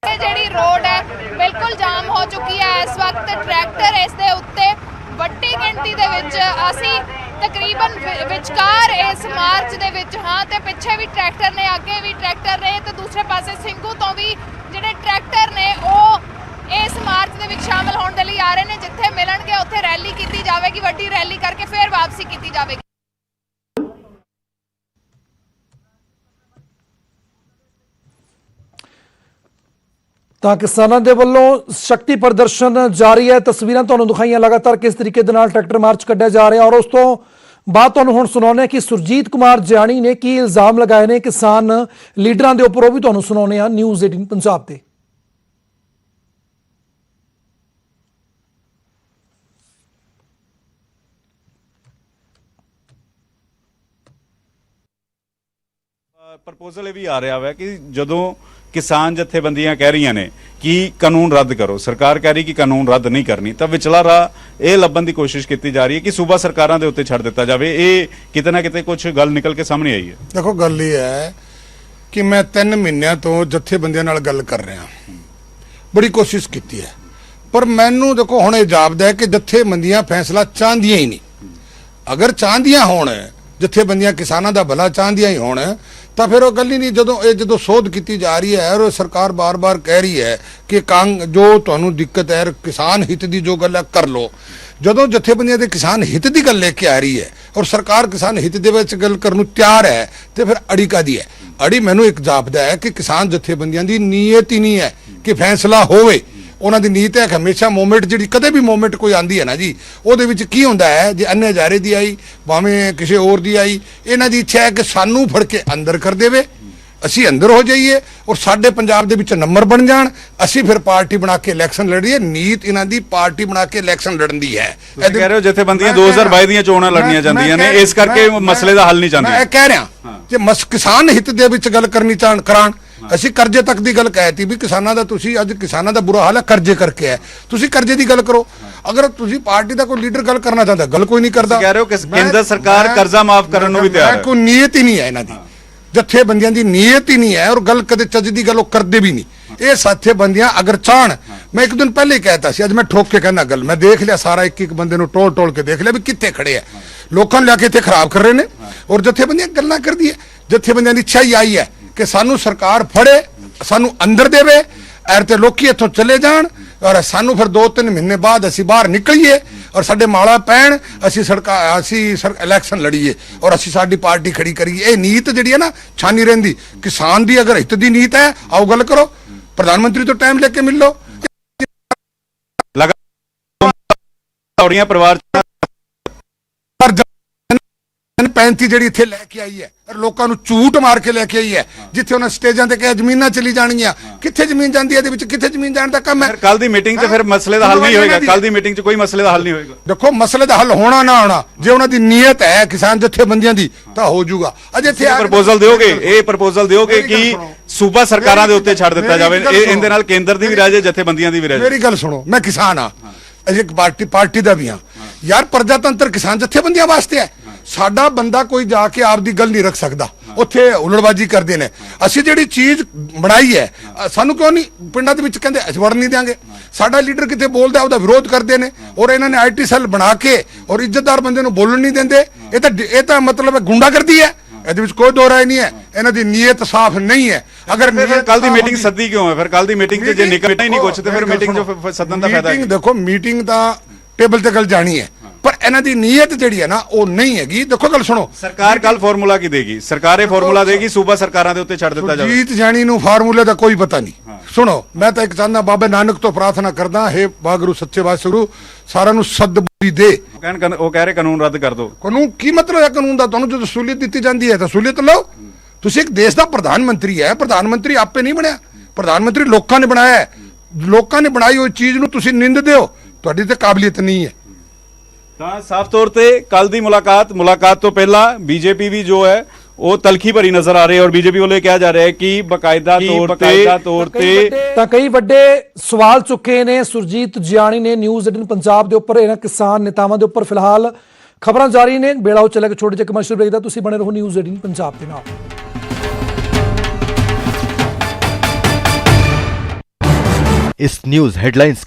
ਜਿਹੜੀ ਰੋਡ ਹੈ ਬਿਲਕੁਲ ਜਾਮ ਹੋ ਚੁੱਕੀ ਹੈ ਇਸ ਵਕਤ। ਟਰੈਕਟਰ ਇਸ ਦੇ ਉੱਤੇ ਵੱਡੀ ਗਿਣਤੀ ਦੇ ਵਿੱਚ, ਅਸੀਂ ਤਕਰੀਬਨ ਵਿਚਕਾਰ ਇਸ ਮਾਰਚ ਦੇ ਵਿੱਚ ਹਾਂ, ਤੇ ਪਿੱਛੇ ਵੀ ਟਰੈਕਟਰ ਨੇ, ਅੱਗੇ ਵੀ ਟਰੈਕਟਰ ਨੇ, ਤੇ ਦੂਸਰੇ ਪਾਸੇ ਸਿੰਘੂ ਤੋਂ ਵੀ ਜਿਹੜੇ ਟਰੈਕਟਰ ਨੇ ਉਹ ਇਸ ਮਾਰਚ ਦੇ ਵਿੱਚ ਸ਼ਾਮਲ ਹੋਣ ਦੇ ਲਈ ਆ ਰਹੇ ਨੇ। ਜਿੱਥੇ ਮਿਲਣਗੇ ਉੱਥੇ ਰੈਲੀ ਕੀਤੀ ਜਾਵੇਗੀ, ਵੱਡੀ ਰੈਲੀ ਕਰਕੇ ਫਿਰ ਵਾਪਸੀ ਕੀਤੀ ਜਾਵੇਗੀ। ਤਾਂ ਕਿਸਾਨਾਂ ਦੇ ਵੱਲੋਂ ਸ਼ਕਤੀ ਪ੍ਰਦਰਸ਼ਨ ਜਾਰੀ ਹੈ। ਤਸਵੀਰਾਂ ਤੁਹਾਨੂੰ ਦਿਖਾਈਆਂ ਲਗਾਤਾਰ ਕਿਸ ਤਰੀਕੇ ਦੇ ਨਾਲ ਟਰੈਕਟਰ ਮਾਰਚ ਕੱਢਿਆ ਜਾ ਰਿਹਾ। ਔਰ ਉਸ ਤੋਂ ਬਾਅਦ ਤੁਹਾਨੂੰ ਹੁਣ ਸੁਣਾਉਂਦੇ ਹਾਂ ਕਿ ਸੁਰਜੀਤ ਕੁਮਾਰ ਜਾਣੀ ਨੇ ਕੀ ਇਲਜ਼ਾਮ ਲਗਾਏ ਨੇ ਕਿਸਾਨ ਲੀਡਰਾਂ ਦੇ ਉੱਪਰ, ਉਹ ਵੀ ਤੁਹਾਨੂੰ ਸੁਣਾਉਂਦੇ ਹਾਂ ਨਿਊਜ਼ 18 ਪੰਜਾਬ ਤੇ। ਪ੍ਰਪੋਜ਼ਲ ਇਹ ਵੀ ਆ ਰਿਹਾ ਹੈ ਕਿ ਜਦੋਂ ਕਿਸਾਨ ਜਥੇਬੰਦੀਆਂ ਕਹਿ ਰਹੀਆਂ ਨੇ ਕਿ ਕਾਨੂੰਨ ਰੱਦ ਕਰੋ, ਸਰਕਾਰ ਕਹਿ ਰਹੀ ਕਿ ਕਾਨੂੰਨ ਰੱਦ ਨਹੀਂ ਕਰਨੀ, ਤਾਂ ਵਿਚਲਾ ਰਾਹ ਇਹ ਲੱਭਣ ਦੀ ਕੋਸ਼ਿਸ਼ ਕੀਤੀ ਜਾ ਰਹੀ ਹੈ ਕਿ ਸੂਬਾ ਸਰਕਾਰਾਂ ਦੇ ਉੱਤੇ ਛੱਡ ਦਿੱਤਾ ਜਾਵੇ। ਇਹ ਕਿਤੇ ਨਾ ਕਿਤੇ ਕੁਝ ਗੱਲ ਨਿਕਲ ਕੇ ਸਾਹਮਣੇ ਆਈ ਹੈ। ਦੇਖੋ ਗੱਲ ਇਹ ਹੈ ਕਿ ਮੈਂ 3 ਮਹੀਨਿਆਂ ਤੋਂ ਜਥੇਬੰਦੀਆਂ ਨਾਲ ਗੱਲ ਕਰ ਰਿਹਾ, ਬੜੀ ਕੋਸ਼ਿਸ਼ ਕੀਤੀ ਹੈ, ਪਰ ਮੈਨੂੰ ਦੇਖੋ ਹੁਣ ਇਹ ਜਾਪਦਾ ਹੈ ਕਿ ਜਥੇਬੰਦੀਆਂ ਫੈਸਲਾ ਚਾਹੁੰਦੀਆਂ ਹੀ ਨਹੀਂ। ਅਗਰ ਚਾਹੁੰਦੀਆਂ ਹੋਣ, ਜਥੇਬੰਦੀਆਂ ਕਿਸਾਨਾਂ ਦਾ ਭਲਾ ਚਾਹੁੰਦੀਆਂ ਹੀ ਹੋਣ, ਤਾਂ ਫਿਰ ਉਹ ਗੱਲ ਹੀ ਨਹੀਂ। ਜਦੋਂ ਸੋਧ ਕੀਤੀ ਜਾ ਰਹੀ ਹੈ ਔਰ ਸਰਕਾਰ ਬਾਰ-ਬਾਰ ਕਹਿ ਰਹੀ ਹੈ ਕਿ ਜੋ ਤੁਹਾਨੂੰ ਦਿੱਕਤ ਹੈ ਕਿਸਾਨ ਹਿੱਤ ਦੀ ਜੋ ਗੱਲ ਹੈ ਕਰ ਲੋ, ਜਦੋਂ ਜਥੇਬੰਦੀਆਂ ਦੇ ਕਿਸਾਨ ਹਿੱਤ ਦੀ ਗੱਲ ਲੈ ਕੇ ਆ ਰਹੀ ਹੈ ਔਰ ਸਰਕਾਰ ਕਿਸਾਨ ਹਿੱਤ ਦੇ ਵਿੱਚ ਗੱਲ ਕਰਨ ਨੂੰ ਤਿਆਰ ਹੈ, ਤੇ ਫਿਰ ਅੜੀ ਕਾਹਦੀ ਹੈ? ਅੜੀ ਮੈਨੂੰ ਇੱਕ ਜਾਪਦਾ ਹੈ ਕਿ ਕਿਸਾਨ ਜਥੇਬੰਦੀਆਂ ਦੀ ਨੀਅਤ ਹੀ ਨਹੀਂ ਹੈ ਕਿ ਫੈਸਲਾ ਹੋਵੇ। ਉਹਨਾਂ ਦੀ ਨੀਤ ਹੈ ਕਿ ਹਮੇਸ਼ਾ ਮੂਵਮੈਂਟ, ਜਿਹੜੀ ਕਦੇ ਵੀ ਮੂਵਮੈਂਟ ਕੋਈ ਆਂਦੀ ਹੈ ਨਾ ਜੀ, ਉਹਦੇ ਵਿੱਚ ਕੀ ਹੁੰਦਾ ਹੈ, ਜੇ ਅੰਨੇ ਹਜ਼ਾਰੇ ਦੀ ਆਈ ਭਾਵੇਂ ਕਿਸੇ ਹੋਰ ਦੀ ਆਈ, ਇਹਨਾਂ ਦੀ ਇੱਛਾ ਹੈ ਕਿ ਸਾਨੂੰ ਫੜ ਕੇ ਅੰਦਰ ਕਰ ਦੇਵੇ, ਅਸੀਂ ਅੰਦਰ ਹੋ ਜਾਈਏ ਔਰ ਸਾਡੇ ਪੰਜਾਬ ਦੇ ਵਿੱਚ ਨੰਬਰ ਬਣ ਜਾਣ, ਅਸੀਂ ਫਿਰ ਪਾਰਟੀ ਬਣਾ ਕੇ ਇਲੈਕਸ਼ਨ ਲੜੀਏ। ਨੀਤ ਇਹਨਾਂ ਦੀ ਪਾਰਟੀ ਬਣਾ ਕੇ ਇਲੈਕਸ਼ਨ ਲੜਨ ਦੀ ਹੈ। ਤੁਸੀਂ ਕਹਿ ਰਹੇ ਹੋ ਜਥੇਬੰਦੀਆਂ 2022 ਦੀਆਂ ਚੋਣਾਂ ਲੜਨੀਆਂ ਜਾਂਦੀਆਂ ਨੇ, ਇਸ ਕਰਕੇ ਮਸਲੇ ਦਾ ਹੱਲ ਨਹੀਂ ਚਾਹੁੰਦੀਆਂ। ਮੈਂ ਕਹਿ ਰਿਹਾ ਜੇ ਕਿਸਾਨ ਹਿੱਤ ਦੇ ਵਿੱਚ ਗੱਲ ਕਰਨੀ ਕਰਾਣ। ਅਸੀਂ ਕਰਜ਼ੇ ਤੱਕ ਦੀ ਗੱਲ ਕਹਿਤੀ ਵੀ ਕਿਸਾਨਾਂ ਦਾ, ਤੁਸੀਂ ਅੱਜ ਕਿਸਾਨਾਂ ਦਾ ਬੁਰਾ ਹਾਲ ਹੈ ਕਰਜ਼ੇ ਕਰਕੇ ਹੈ, ਤੁਸੀਂ ਕਰਜ਼ੇ ਦੀ ਗੱਲ ਕਰੋ। ਅਗਰ ਤੁਸੀਂ ਪਾਰਟੀ ਦਾ ਕੋਈ ਲੀਡਰ ਗੱਲ ਕਰਨਾ ਚਾਹੁੰਦਾ, ਗੱਲ ਕੋਈ ਨਹੀਂ ਕਰਦਾ। ਕਹਿ ਰਹੇ ਹੋ ਕਿ ਕੇਂਦਰ ਸਰਕਾਰ ਕਰਜ਼ਾ ਮਾਫ ਕਰਨ ਨੂੰ ਵੀ ਤਿਆਰ ਹੈ। ਕੋਈ ਨੀਅਤ ਹੀ ਨਹੀਂ ਹੈ ਇਹਨਾਂ ਦੀ, ਜਥੇਬੰਦੀਆਂ ਦੀ ਨੀਅਤ ਹੀ ਨਹੀਂ ਹੈ ਔਰ ਗੱਲ ਕਦੇ ਚੱਜ ਦੀ ਗੱਲ ਉਹ ਕਰਦੇ ਵੀ ਨਹੀਂ। ਇਹ ਜਥੇਬੰਦੀਆਂ ਅਗਰ ਚਾਹਣ, ਮੈਂ ਇੱਕ ਦਿਨ ਪਹਿਲੇ ਹੀ ਕਹਿਤਾ ਸੀ, ਅੱਜ ਮੈਂ ਠੋਕ ਕੇ ਕਹਿੰਦਾ ਗੱਲ, ਮੈਂ ਦੇਖ ਲਿਆ ਸਾਰਾ ਇੱਕ ਬੰਦੇ ਨੂੰ ਟੋਲ ਕੇ ਦੇਖ ਲਿਆ ਵੀ ਕਿੱਥੇ ਖੜੇ ਆ, ਲੋਕਾਂ ਨੂੰ ਲਿਆ ਕੇ ਇੱਥੇ ਖਰਾਬ ਕਰ ਰਹੇ ਨੇ ਔਰ ਜਥੇਬੰਦੀਆਂ ਗੱਲਾਂ ਕਰਦੀ ਹੈ। ਜਥੇਬੰਦੀਆਂ ਦੀ ਇੱਛਾ ਹੀ ਆਈ ਹੈ ਕਿ ਸਾਨੂੰ ਸਰਕਾਰ ਫੜੇ, ਸਾਨੂੰ ਅੰਦਰ ਦੇਵੇ ਐਰ ਤੇ ਲੋਕੀ ਇੱਥੋਂ ਚਲੇ ਜਾਣ ਔਰ ਸਾਨੂੰ ਫਿਰ 2-3 ਮਹੀਨੇ ਬਾਅਦ ਅਸੀਂ ਬਾਹਰ ਨਿਕਲੀਏ ਔਰ ਸਾਡੇ ਮਾਲਾ ਪੈਣ, ਅਸੀਂ ਇਲੈਕਸ਼ਨ ਲੜੀਏ ਔਰ ਅਸੀਂ ਸਾਡੀ ਪਾਰਟੀ ਖੜੀ ਕਰੀਏ। ਇਹ ਨੀਤ ਜਿਹੜੀ ਹੈ ਨਾ ਛਾਨੀ ਰਹਿੰਦੀ। ਕਿਸਾਨ ਦੀ ਅਗਰ ਹਿੱਤ ਦੀ ਨੀਤ ਹੈ, ਆਓ ਗੱਲ ਕਰੋ, ਪ੍ਰਧਾਨ ਮੰਤਰੀ ਤੋਂ ਟਾਈਮ ਲੈ ਕੇ ਮਿਲ ਲਓ। ਪਰਿਵਾਰ 35 ਜਿਹੜੀ ਇੱਥੇ ਲੈ ਕੇ ਆਈ ਹੈ ਔਰ ਲੋਕਾਂ ਨੂੰ ਝੂਠ ਮਾਰ ਕੇ ਲੈ ਕੇ ਆਈ ਹੈ, ਜਿੱਥੇ ਉਹਨਾਂ ਸਟੇਜਾਂ ਤੇ ਕਿਹਾ ਜ਼ਮੀਨਾਂ ਚਲੀ ਜਾਣਗੀਆਂ, ਕਿੱਥੇ ਜ਼ਮੀਨ ਜਾਂਦੀ ਹੈ, ਇਹਦੇ ਵਿੱਚ ਕਿੱਥੇ ਜ਼ਮੀਨ ਜਾਣ ਦਾ ਕੰਮ ਹੈ। ਕੱਲ ਦੀ ਮੀਟਿੰਗ 'ਚ ਫਿਰ ਮਸਲੇ ਦਾ ਹੱਲ ਨਹੀਂ ਹੋਏਗਾ। ਕੱਲ ਦੀ ਮੀਟਿੰਗ 'ਚ ਕੋਈ ਮਸਲੇ ਦਾ ਹੱਲ ਨਹੀਂ ਹੋਏਗਾ। ਦੇਖੋ ਮਸਲੇ ਦਾ ਹੱਲ ਹੋਣਾ ਨਾ ਹੋਣਾ, ਜੇ ਉਹਨਾਂ ਦੀ ਨੀਅਤ ਹੈ ਕਿਸਾਨ ਜਥੇਬੰਦੀਆਂ ਦੀ ਤਾਂ ਹੋ ਜਾਊਗਾ। ਅਜੇ ਇੱਥੇ ਪ੍ਰਪੋਜ਼ਲ ਦਿਓਗੇ, ਇਹ ਪ੍ਰਪੋਜ਼ਲ ਦਿਓਗੇ ਕਿ ਸੂਬਾ ਸਰਕਾਰਾਂ ਦੇ ਉੱਤੇ ਛੱਡ ਦਿੱਤਾ ਜਾਵੇ, ਇਹਦੇ ਨਾਲ ਕੇਂਦਰ ਦੀ ਵੀ ਰਾਜੇ ਜਥੇਬੰਦੀਆਂ ਦੀ ਵੀ ਰਾਜੇ। ਮੇਰੀ ਗੱਲ ਸੁਣੋ, ਮੈਂ ਕਿਸਾਨ ਆ, ਇੱਕ ਪਾਰਟੀ ਦਾ ਵੀ ਹਾਂ ਯਾਰ। ਪ੍ਰਜਾਤੰਤਰ ਕਿਸਾਨ ਜਥੇਬੰਦੀਆਂ ਵਾਸਤੇ ਹੈ। ਸਾਡਾ ਬੰਦਾ ਕੋਈ ਜਾ ਕੇ ਆਪਦੀ ਗੱਲ ਨਹੀਂ ਰੱਖ ਸਕਦਾ। ਉੱਥੇ ਹੁਲੜਬਾਜ਼ੀ ਕਰਦੇ ਨੇ। ਅਸੀਂ ਜਿਹੜੀ ਚੀਜ਼ ਬਣਾਈ ਹੈ ਸਾਨੂੰ ਕਿਉਂ ਨਹੀਂ ਪਿੰਡਾਂ ਦੇ ਵਿੱਚ ਕਹਿੰਦੇ ਅਸੀਂ ਵੜਨ ਨਹੀਂ ਦਿਆਂਗੇ। ਸਾਡਾ ਲੀਡਰ ਕਿਤੇ ਬੋਲਦਾ ਉਹਦਾ ਵਿਰੋਧ ਕਰਦੇ ਨੇ ਔਰ ਇਹਨਾਂ ਨੇ ਆਈਟੀ ਸੈੱਲ ਬਣਾ ਕੇ ਔਰ ਇੱਜ਼ਤਦਾਰ ਬੰਦੇ ਨੂੰ ਬੋਲਣ ਨਹੀਂ ਦਿੰਦੇ। ਇਹ ਤਾਂ ਮਤਲਬ ਹੈ ਗੁੰਡਾਗਰਦੀ ਹੈ, ਇਹਦੇ ਵਿੱਚ ਕੋਈ ਦੋ ਰਾਏ ਨਹੀਂ ਹੈ। ਇਹਨਾਂ ਦੀ ਨੀਅਤ ਸਾਫ਼ ਨਹੀਂ ਹੈ। ਅਗਰ ਫਿਰ ਕੱਲ ਦੀ ਮੀਟਿੰਗ ਸੱਦੀ ਕਿਉਂ ਹੈ? ਫਿਰ ਕੱਲ ਦੀ ਮੀਟਿੰਗ 'ਚ ਜੇ ਨਿਕਲਣਾ ਹੀ ਨਹੀਂ ਕੁਛ ਤੇ ਫਿਰ ਮੀਟਿੰਗ 'ਚ ਸੱਦਣ ਦਾ ਫਾਇਦਾ ਮੀਟਿੰਗ ਹੈ? ਦੇਖੋ ਮੀਟਿੰਗ ਤਾਂ ਟੇਬਲ ਤੇ ਗੱਲ ਜਾਣੀ ਹੈ ਪਰ ਇਹਨਾਂ ਦੀ ਨੀਅਤ ਜਿਹੜੀ ਹੈ ਨਾ ਉਹ ਨਹੀਂ ਹੈਗੀ। ਦੇਖੋ ਗੱਲ ਸੁਣੋ, ਸਰਕਾਰ ਕੱਲ ਫਾਰਮੂਲਾ ਕੀ ਦੇਗੀ? ਸਰਕਾਰ ਇਹ ਫਾਰਮੂਲਾ ਦੇਗੀ, ਸੂਬਾ ਸਰਕਾਰਾਂ ਦੇ ਉੱਤੇ ਛੱਡ ਦਿੱਤਾ ਜਾਵੇ। ਜੀਤ ਜਾਣੀ ਨੂੰ ਫਾਰਮੂਲੇ ਦਾ ਕੋਈ ਪਤਾ ਨਹੀਂ। ਸੁਣੋ, ਮੈਂ ਤਾਂ ਇੱਕ ਚਾਹੁੰਦਾ ਬਾਬਾ ਨਾਨਕ ਤੋਂ ਪ੍ਰਾਰਥਨਾ ਕਰਦਾ, ਹੇ ਵਾਹਿਗੁਰੂ ਸੱਚੇ ਪਾਤਸ਼ਾਹ ਸਾਰਿਆਂ ਨੂੰ ਸਦਬੁੱਧੀ ਦੇ। ਉਹ ਕਹਿ ਰਹੇ ਕਾਨੂੰਨ ਰੱਦ ਕਰ ਦਿਓ। ਕਾਨੂੰਨ ਕੀ ਮਤਲਬ ਹੈ? ਕਾਨੂੰਨ ਦਾ ਤੁਹਾਨੂੰ ਜਦੋਂ ਸਹੂਲੀਅਤ ਦਿੱਤੀ ਜਾਂਦੀ ਹੈ ਤਾਂ ਸਹੂਲੀਅਤ ਲਓ। ਤੁਸੀਂ ਇੱਕ ਦੇਸ਼ ਦਾ ਪ੍ਰਧਾਨ ਮੰਤਰੀ ਹੈ, ਪ੍ਰਧਾਨ ਮੰਤਰੀ ਆਪੇ ਨਹੀਂ ਬਣਿਆ, ਪ੍ਰਧਾਨ ਮੰਤਰੀ ਲੋਕਾਂ ਨੇ ਬਣਾਇਆ ਹੈ। ਲੋਕਾਂ ਨੇ ਬਣਾਈ ਹੋਈ ਚੀਜ਼ ਨੂੰ ਤੁਸੀਂ ਨਿੰਦਦੇ ਹੋ, ਤੁਹਾਡੀ ਤੇ ਕਾਬਲੀਅਤ ਨਹੀਂ ਹੈ। ਤਾਂ ਸਾਫ਼ ਤੌਰ ਤੇ ਕੱਲ ਦੀ ਮੁਲਾਕਾਤ ਤੋਂ ਪਹਿਲਾਂ ਬੀਜੇਪੀ ਵੀ ਜੋ ਹੈ ਉਹ ਤਲਖੀ ਭਰੀ ਨਜ਼ਰ ਆ ਰਹੀ ਹੈ ਔਰ ਬੀਜੇਪੀ ਵੱਲੋਂ ਕਿਹਾ ਜਾ ਰਿਹਾ ਹੈ ਕਿ ਬਕਾਇਦਾ ਤੌਰ ਤੇ ਤਾਂ ਕਈ ਵੱਡੇ ਸਵਾਲ ਚੁੱਕੇ ਨੇ ਸੁਰਜੀਤ ਜਿਆਣੀ ਨੇ ਨਿਊਜ਼ 18 ਪੰਜਾਬ ਦੇ ਉੱਪਰ, ਇਹਨਾਂ ਕਿਸਾਨ ਨੇਤਾਵਾਂ ਦੇ ਉੱਪਰ। ਫਿਲਹਾਲ ਖਬਰਾਂ ਜਾਰੀ ਨੇ, ਬੇੜਾ ਉਹ ਚੱਲੇ ਛੋਟੇ ਜਿਹੇ ਕਮਰਸ਼ੀਅਲ ਬ੍ਰੇਕ ਦਾ। ਤੁਸੀਂ ਬਣੇ ਰਹੋ ਨਿਊਜ਼ 18 ਪੰਜਾਬ ਦੇ ਨਾਲ। इस न्यूज हेडलाइंस के